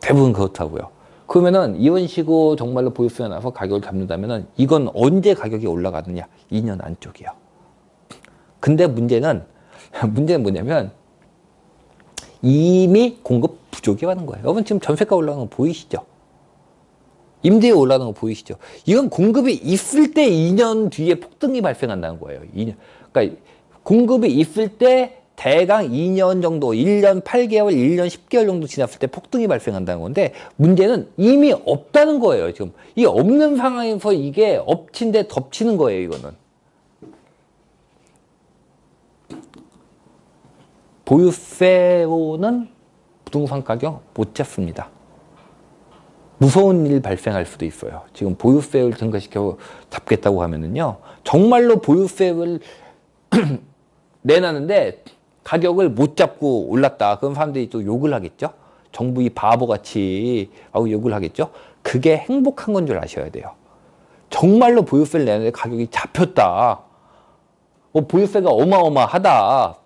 대부분 그렇다고요. 그러면은 이런 식으로 정말로 보유세가 나서 가격을 잡는다면은 이건 언제 가격이 올라가느냐? 2년 안쪽이요. 근데 문제는 뭐냐면 이미 공급 부족이 가는 거예요. 여러분 지금 전세가 올라가는 거 보이시죠? 임대가 올라가는 거 보이시죠? 이건 공급이 있을 때 2년 뒤에 폭등이 발생한다는 거예요. 2년. 그러니까 공급이 있을 때 대강 2년 정도, 1년 8개월, 1년 10개월 정도 지났을 때 폭등이 발생한다는 건데 문제는 이미 없다는 거예요. 지금 이 없는 상황에서 이게 엎친 데 덮치는 거예요. 이거는. 보유세로는 부동산 가격 못 잡습니다. 무서운 일 발생할 수도 있어요. 지금 보유세를 증가시켜 잡겠다고 하면은요. 정말로 보유세를 내놨는데 가격을 못 잡고 올랐다. 그럼 사람들이 또 욕을 하겠죠. 정부 이 바보같이 하고 욕을 하겠죠. 그게 행복한 건 줄 아셔야 돼요. 정말로 보유세를 내는데 가격이 잡혔다. 보유세가 어마어마하다.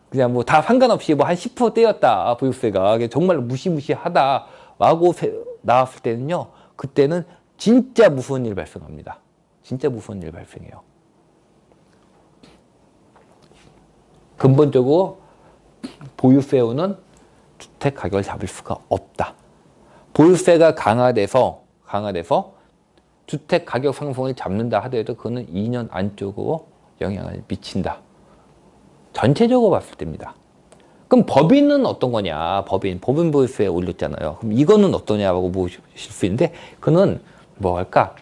그냥 다 상관없이 한 10% 떼었다. 보유세가 정말로 무시무시하다. 라고 나왔을 때는요. 그때는 진짜 무서운 일 발생합니다. 진짜 무서운 일 발생해요. 근본적으로 보유세로는 주택 가격을 잡을 수가 없다. 보유세가 강화돼서 주택 가격 상승을 잡는다 하더라도 그거는 2년 안쪽으로 영향을 미친다. 전체적으로 봤을 때입니다. 그럼 법인은 어떤 거냐? 법인 보유세 올렸잖아요. 그럼 이거는 어떠냐고 보실 수 있는데 그거는 뭐랄까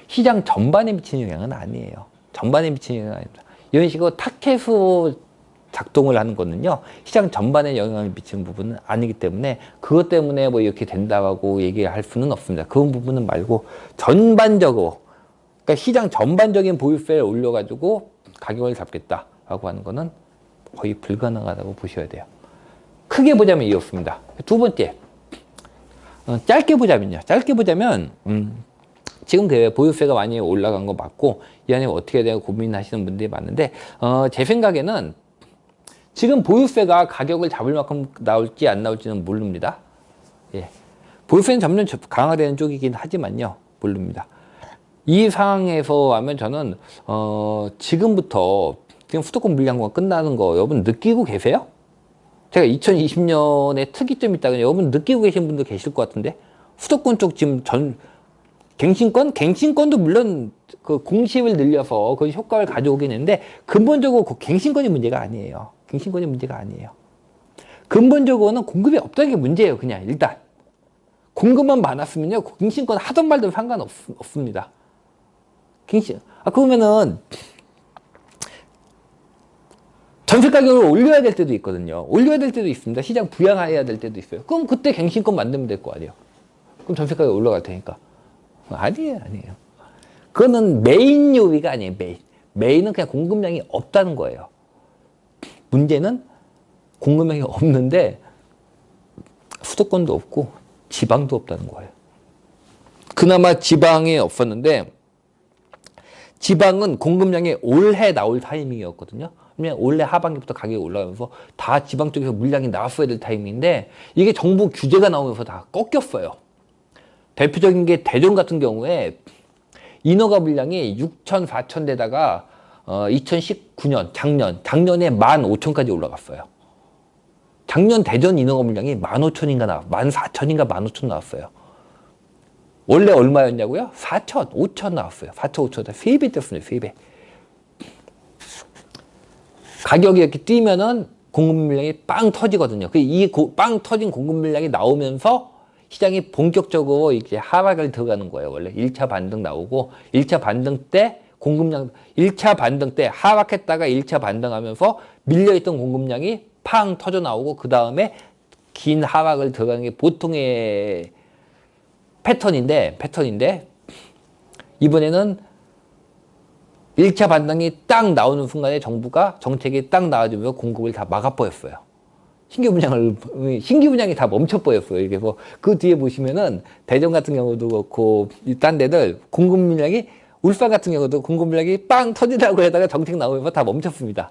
시장 전반에 미치는 영향은 아니에요. 전반에 미치는 영향은 아닙니다. 이런 식으로 타켓으로 작동을 하는 거는요, 시장 전반에 영향을 미치는 부분은 아니기 때문에 그것 때문에 뭐 이렇게 된다고 얘기할 수는 없습니다. 그 부분은 말고 전반적으로, 그러니까 시장 전반적인 보유세를 올려가지고 가격을 잡겠다라고 하는 거는 거의 불가능하다고 보셔야 돼요. 크게 보자면 이렇습니다. 두 번째, 짧게 보자면 지금 보유세가 많이 올라간 거 맞고 이 안에 어떻게 해야 되나 고민하시는 분들이 많은데 제 생각에는 지금 보유세가 가격을 잡을 만큼 나올지 안 나올지는 모릅니다. 예. 보유세는 점점 강화되는 쪽이긴 하지만요. 모릅니다. 이 상황에서 하면 저는 지금부터 지금 수도권 물량고가 끝나는 거 여러분 느끼고 계세요? 제가 2020년에 특이점이 있다고 여러분 느끼고 계신 분도 계실 것 같은데 수도권 쪽 지금 갱신권도 물론 그 공시를 늘려서 그 효과를 가져오긴 했는데 근본적으로 그 갱신권이 문제가 아니에요. 근본적으로는 공급이 없다는 게 문제예요. 그냥 일단 공급만 많았으면요 갱신권 하던 말도 상관없습니다. 그러면은 전세 가격을 올려야 될 때도 있거든요. 올려야 될 때도 있습니다. 시장 부양해야 될 때도 있어요. 그럼 그때 갱신권 만들면 될 거 아니에요. 그럼 전세 가격이 올라갈 테니까. 아니에요. 그거는 메인 요인가 아니에요. 메인은 그냥 공급량이 없다는 거예요. 문제는 공급량이 없는데 수도권도 없고 지방도 없다는 거예요. 그나마 지방에 없었는데 지방은 공급량이 올해 나올 타이밍이었거든요. 왜냐면 올해 하반기부터 가격이 올라가면서 다 지방 쪽에서 물량이 나왔어야 될 타이밍인데 이게 정부 규제가 나오면서 다 꺾였어요. 대표적인 게 대전 같은 경우에 인허가 물량이 6천, 4천 대다가 2019년 작년에 15,000까지 올라갔어요. 작년 대전 인허가 물량이 15,000인가 14,000인가 15,000 나왔어요. 원래 얼마였냐고요? 4천, 5천 나왔어요. 4천, 5천, 3배 뛰었습니다. 3배. 가격이 이렇게 뛰면은 공급 물량이 빵 터지거든요. 이 빵 터진 공급 물량이 나오면서 시장이 본격적으로 이제 하락을 들어가는 거예요. 원래 1차 반등 나오고 1차 반등 때 공급량 1차 반등 때 하락했다가 1차 반등하면서 밀려있던 공급량이 팡 터져 나오고 그 다음에 긴 하락을 들어가는 게 보통의 패턴인데 이번에는 1차 반등이 딱 나오는 순간에 정부가 정책이 딱 나와주면서 공급을 다 막아버렸어요. 신규 분양이 다 멈춰버렸어요. 이게 뭐, 그 뒤에 보시면은, 대전 같은 경우도 그렇고, 딴 데들, 공급 물량이, 울산 같은 경우도 공급 물량이 빵 터지라고 하다가 정책 나오면서 다 멈췄습니다.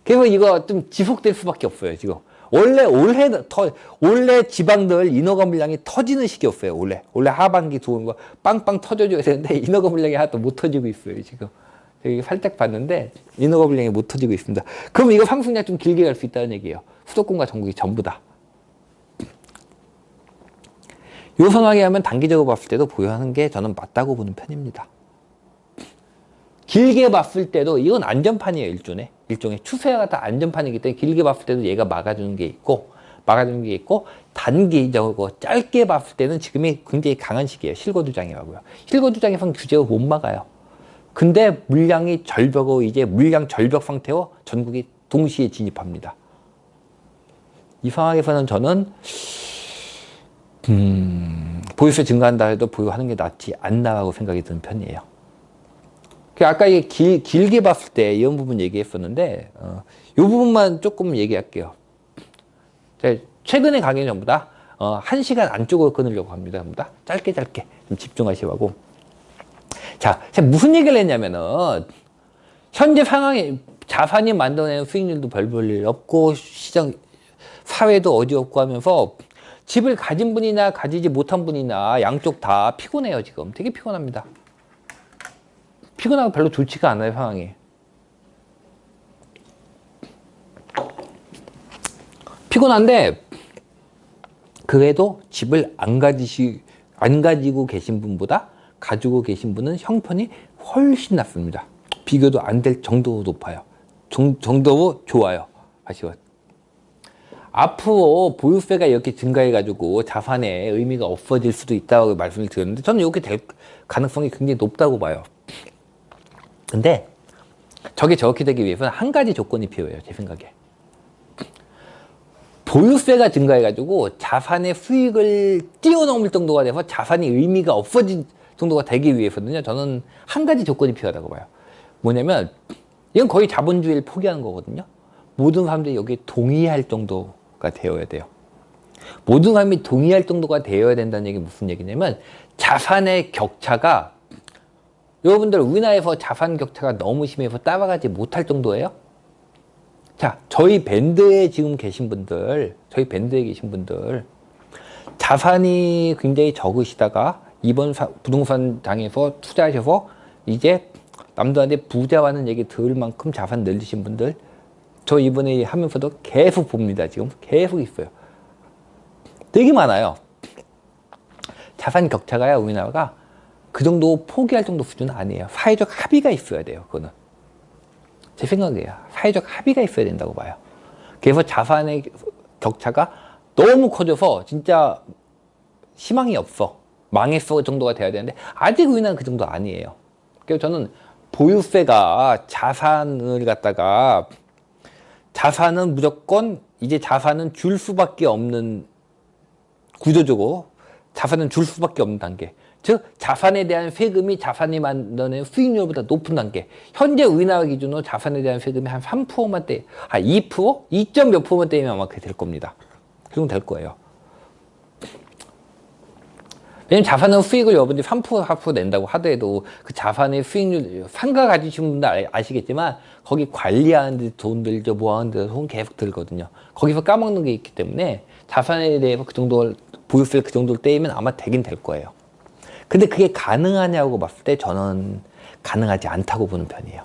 그래서 이거 좀 지속될 수밖에 없어요, 지금. 원래 지방들 인허가 물량이 터지는 시기였어요, 원래 하반기 좋은 거 빵빵 터져줘야 되는데, 인허가 물량이 하나도 못 터지고 있어요, 지금. 여기 살짝 봤는데 인허가 물량이 못 터지고 있습니다. 그럼 이거 상승량 좀 길게 갈 수 있다는 얘기예요. 수도권과 전국이 전부 다. 요 상황에 하면 단기적으로 봤을 때도 보유하는 게 저는 맞다고 보는 편입니다. 길게 봤을 때도 이건 안전판이에요. 일종의 추세와 같은 안전판이기 때문에 길게 봤을 때도 얘가 막아주는 게 있고 단기적으로 짧게 봤을 때는 지금이 굉장히 강한 시기예요. 실거주장이라고요. 실거주장에서는 규제로 못 막아요. 근데 물량이 절벽으로 이제 물량 절벽 상태로 전국이 동시에 진입합니다. 이 상황에서는 저는 보유세 증가한다 해도 보유하는 게 낫지 않나라고 생각이 드는 편이에요. 아까 이게 길게 봤을 때 이런 부분 얘기했었는데 이 부분만 조금 얘기할게요. 최근에 강의 전부 다 1시간 안쪽으로 끊으려고 합니다. 전부 다 짧게 좀 집중하시라고. 자, 무슨 얘기를 했냐면은 현재 상황에 자산이 만들어내는 수익률도 별 볼 일 없고 시장 사회도 어지럽고 하면서 집을 가진 분이나 가지지 못한 분이나 양쪽 다 피곤해요. 지금 되게 피곤합니다. 피곤하고 별로 좋지가 않아요. 상황이. 피곤한데 그래도 집을 안 가지고 계신 분보다 가지고 계신 분은 형편이 훨씬 낫습니다. 비교도 안 될 정도로 높아요. 정도로 좋아요. 아시죠? 앞으로 보유세가 이렇게 증가해가지고 자산의 의미가 없어질 수도 있다고 말씀을 드렸는데 저는 이렇게 될 가능성이 굉장히 높다고 봐요. 근데 저게 저렇게 되기 위해서는 한 가지 조건이 필요해요. 제 생각에. 보유세가 증가해가지고 자산의 수익을 뛰어넘을 정도가 돼서 자산이 의미가 없어질 정도가 되기 위해서는요, 저는 한 가지 조건이 필요하다고 봐요. 뭐냐면, 이건 거의 자본주의를 포기하는 거거든요. 모든 사람들이 여기에 동의할 정도가 되어야 돼요. 모든 사람이 동의할 정도가 되어야 된다는 얘기 무슨 얘기냐면, 자산의 격차가, 여러분들 우리나라에서 자산 격차가 너무 심해서 따라가지 못할 정도예요? 자, 저희 밴드에 계신 분들, 자산이 굉장히 적으시다가, 이번 부동산 장에서 투자하셔서 이제 남들한테 부자라는 얘기 들을 만큼 자산 늘리신 분들 저 이번에 하면서도 계속 봅니다. 지금 계속 있어요. 되게 많아요. 자산 격차가요, 우리나라가 그 정도 포기할 정도 수준은 아니에요. 사회적 합의가 있어야 돼요. 그거는 제 생각이에요. 사회적 합의가 있어야 된다고 봐요. 그래서 자산의 격차가 너무 커져서 진짜 희망이 없어, 망했어 정도가 돼야 되는데 아직 우리나라는 그 정도 아니에요. 그래서 저는 보유세가 자산을 갖다가 자산은 무조건 이제 자산은 줄 수밖에 없는 구조적으로 자산은 줄 수밖에 없는 단계. 즉 자산에 대한 세금이 자산이 만드는 수익률보다 높은 단계. 현재 우리나라 기준으로 자산에 대한 세금이 한 3%만대, 한 2%? 2점 몇 %만대면 아마 그렇게 될 겁니다. 그 정도 될 거예요. 왜냐면 자산은 수익을 여러분들이 3% 4% 낸다고 하더라도 그 자산의 수익률, 상가 가지신 분들 아시겠지만 거기 관리하는 데 돈 들죠, 뭐 하는 데 돈 계속 들거든요. 거기서 까먹는 게 있기 때문에 자산에 대해서 그 정도 보유세를 그 정도를 떼면 아마 되긴 될 거예요. 근데 그게 가능하냐고 봤을 때 저는 가능하지 않다고 보는 편이에요.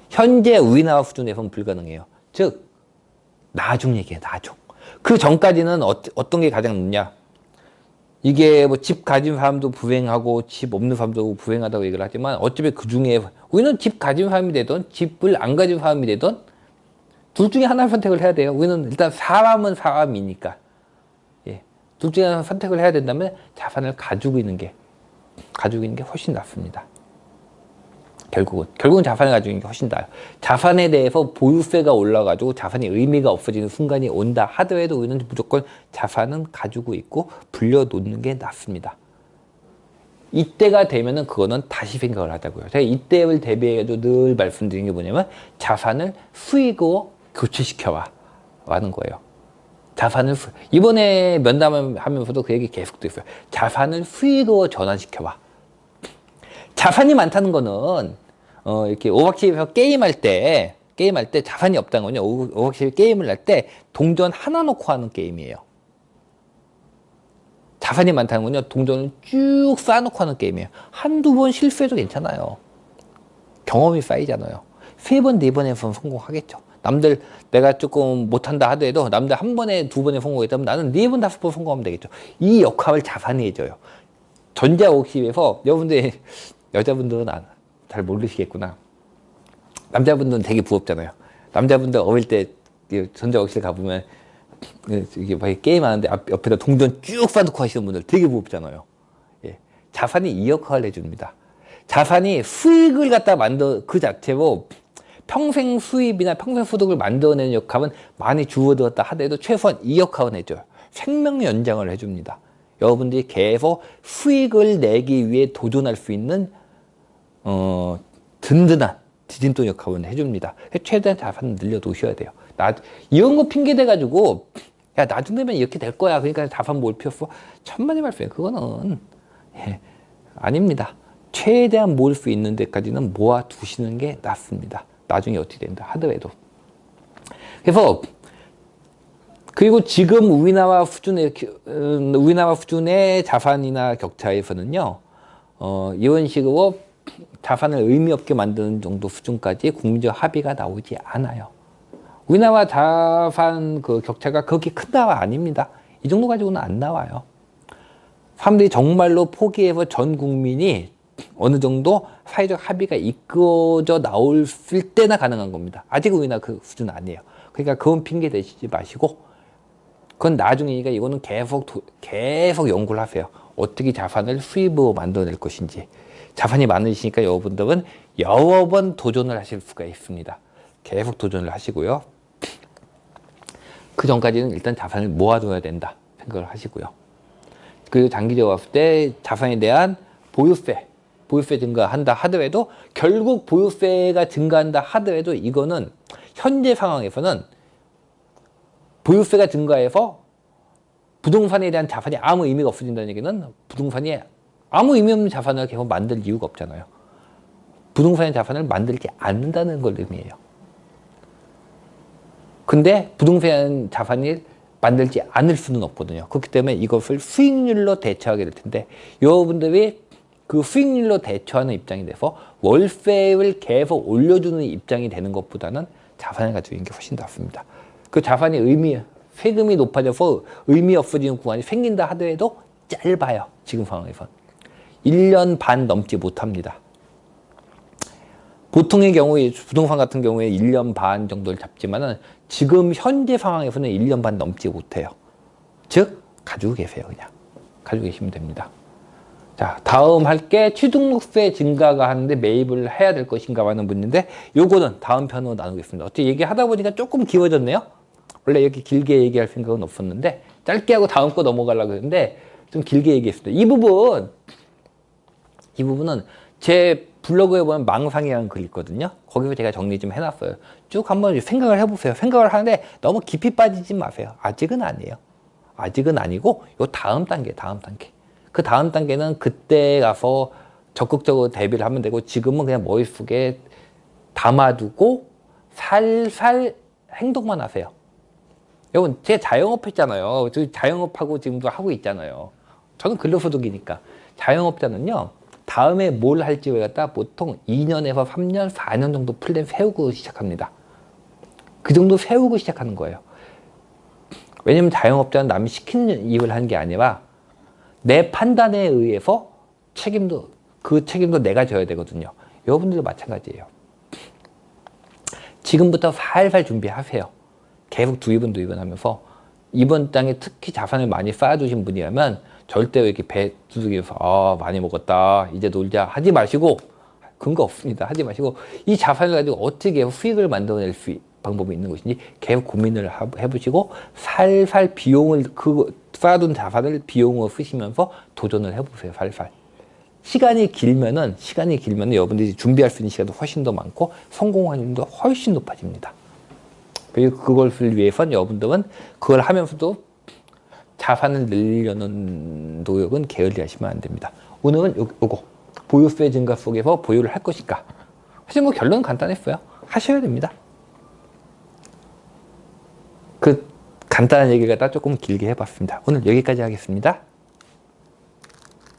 현재 우리나라 수준에서는 불가능해요. 즉 나중 얘기예요. 나중. 그 전까지는 어떤 게 가장 높냐? 이게 뭐 집 가진 사람도 불행하고 집 없는 사람도 불행하다고 얘기를 하지만 어차피 그 중에 우리는 집 가진 사람이 되든 집을 안 가진 사람이 되든 둘 중에 하나를 선택을 해야 돼요. 우리는 일단 사람은 사람이니까. 예. 둘 중에 하나 선택을 해야 된다면 자산을 가지고 있는 게 훨씬 낫습니다. 결국은 자산을 가지고 있는 게 훨씬 나아요. 자산에 대해서 보유세가 올라가지고 자산이 의미가 없어지는 순간이 온다 하더라도 우리는 무조건 자산은 가지고 있고 불려놓는 게 낫습니다. 이때가 되면은 그거는 다시 생각을 하자고요. 제가 이때를 대비해가지고 늘 말씀드리는 게 뭐냐면 자산을 수익으로 교체시켜와 라는 거예요. 이번에 면담을 하면서도 그 얘기 계속 됐어요. 자산을 수익으로 전환시켜와. 자산이 많다는 거는 이렇게 오락실에서 게임할 때 자산이 없다는 거냐. 오락실 게임을 할 때 동전 하나 놓고 하는 게임이에요. 자산이 많다는 거냐. 동전을 쭉 쌓아놓고 하는 게임이에요. 한두 번 실수해도 괜찮아요. 경험이 쌓이잖아요. 3번, 4번에서는 성공하겠죠. 남들 내가 조금 못한다 하더라도 남들 한 번에 2번에 성공했다면 나는 4번, 5번 성공하면 되겠죠. 이 역할을 자산이 해줘요. 전자오락실에서 여러분들 여자분들은 잘 모르시겠구나. 남자분들은 되게 부럽잖아요. 남자분들 어릴 때 전자오락실 가보면 이게 막 게임하는데 옆에다 동전 쭉 쌓아놓고 하시는 분들 되게 부럽잖아요. 예. 자산이 이 역할을 해줍니다. 자산이 수익을 갖다 그 자체로 평생 수입이나 평생 소득을 만들어내는 역할은 많이 줄어들었다 하더라도 최소한 이 역할은 해줘요. 생명 연장을 해줍니다. 여러분들이 계속 수익을 내기 위해 도전할 수 있는 든든한 디딤돌 역할을 해줍니다. 최대한 자산을 늘려놓으셔야 돼요. 이런 거 핑계대가지고 야 나중 되면 이렇게 될 거야. 그러니까 자산 모을 필요 없어. 천만의 말씀이에요. 그거는 아닙니다. 최대한 모을 수 있는 데까지는 모아두시는 게 낫습니다. 나중에 어떻게 된다 하더라도. 그리고 지금 우리나라 수준의 자산이나 격차에서는요, 이런 식으로 자산을 의미 없게 만드는 정도 수준까지 국민적 합의가 나오지 않아요. 우리나라 자산 그 격차가 그렇게 큰 나라 아닙니다. 이 정도 가지고는 안 나와요. 사람들이 정말로 포기해서 전 국민이 어느 정도 사회적 합의가 이끌어져 나올 때나 가능한 겁니다. 아직 우리나라 그 수준 아니에요. 그러니까 그건 핑계 대시지 마시고, 그건 나중이니까 이거는 계속 연구를 하세요. 어떻게 자산을 수입으로 만들어낼 것인지. 자산이 많으시니까 여러분들은 여러 번 도전을 하실 수가 있습니다. 계속 도전을 하시고요. 그 전까지는 일단 자산을 모아둬야 된다 생각을 하시고요. 그리고 장기적으로 봤을 때 자산에 대한 보유세 증가한다 하더라도 결국 보유세가 증가한다 하더라도 이거는 현재 상황에서는 보유세가 증가해서 부동산에 대한 자산이 아무 의미가 없어진다는 얘기는 부동산이 아무 의미 없는 자산을 계속 만들 이유가 없잖아요. 부동산의 자산을 만들지 않는다는 걸 의미해요. 근데 부동산 자산을 만들지 않을 수는 없거든요. 그렇기 때문에 이것을 수익률로 대처하게 될 텐데 여러분들이 그 수익률로 대처하는 입장이 돼서 월세를 계속 올려주는 입장이 되는 것보다는 자산을 가지고 있는 게 훨씬 낫습니다. 그 자산이 세금이 높아져서 의미 없어지는 구간이 생긴다 하더라도 짧아요. 지금 상황에선. 1년 반 넘지 못합니다. 보통의 경우에 부동산 같은 경우에 1년 반 정도를 잡지만은 지금 현재 상황에서는 1년 반 넘지 못해요. 즉 가지고 계세요. 그냥 가지고 계시면 됩니다. 자, 다음 할 게 취등록세 증가가 하는데 매입을 해야 될 것인가 하는 분인데 요거는 다음 편으로 나누겠습니다. 어떻게 얘기하다 보니까 조금 길어졌네요. 원래 이렇게 길게 얘기할 생각은 없었는데 짧게 하고 다음 거 넘어가려고 했는데 좀 길게 얘기했습니다. 이 부분 이 부분은 제 블로그에 보면 망상이라는 글이 있거든요. 거기서 제가 정리 좀 해놨어요. 쭉 한번 생각을 해보세요. 생각을 하는데 너무 깊이 빠지지 마세요. 아직은 아니에요. 아직은 아니고 요 다음 단계. 그 다음 단계는 그때 가서 적극적으로 대비를 하면 되고, 지금은 그냥 머릿속에 담아두고 살살 행동만 하세요. 여러분, 제가 자영업 했잖아요. 저 자영업하고 지금도 하고 있잖아요. 저는 근로소득이니까. 자영업자는요, 다음에 뭘 할지를 갖다 보통 2년에서 3년, 4년 정도 플랜 세우고 시작합니다. 그 정도 세우고 시작하는 거예요. 왜냐면 자영업자는 남이 시키는 일을 하는 게 아니라 내 판단에 의해서 그 책임도 내가 져야 되거든요. 여러분들도 마찬가지예요. 지금부터 살살 준비하세요. 계속 두입은 하면서 이번 땅에 특히 자산을 많이 쌓아두신 분이라면 절대 이렇게 배 두들기면서 많이 먹었다 이제 놀자 하지 마시고, 근거 없습니다. 하지 마시고 이 자산을 가지고 어떻게 수익을 만들어낼 수 방법이 있는 것인지 계속 고민을 해보시고 살살 비용을 쌓아둔 자산을 비용으로 쓰시면서 도전을 해보세요. 살살. 시간이 길면은 여러분들이 준비할 수 있는 시간도 훨씬 더 많고 성공 확률도 훨씬 높아집니다. 그리고 그것을 위해서는 여러분들은 그걸 하면서도 자산을 늘리려는 노력은 게을리하시면 안 됩니다. 오늘은 요거 보유세 증가 속에서 보유를 할 것인가. 사실 뭐 결론은 간단했어요. 하셔야 됩니다. 그 간단한 얘기를 갖다 조금 길게 해봤습니다. 오늘 여기까지 하겠습니다.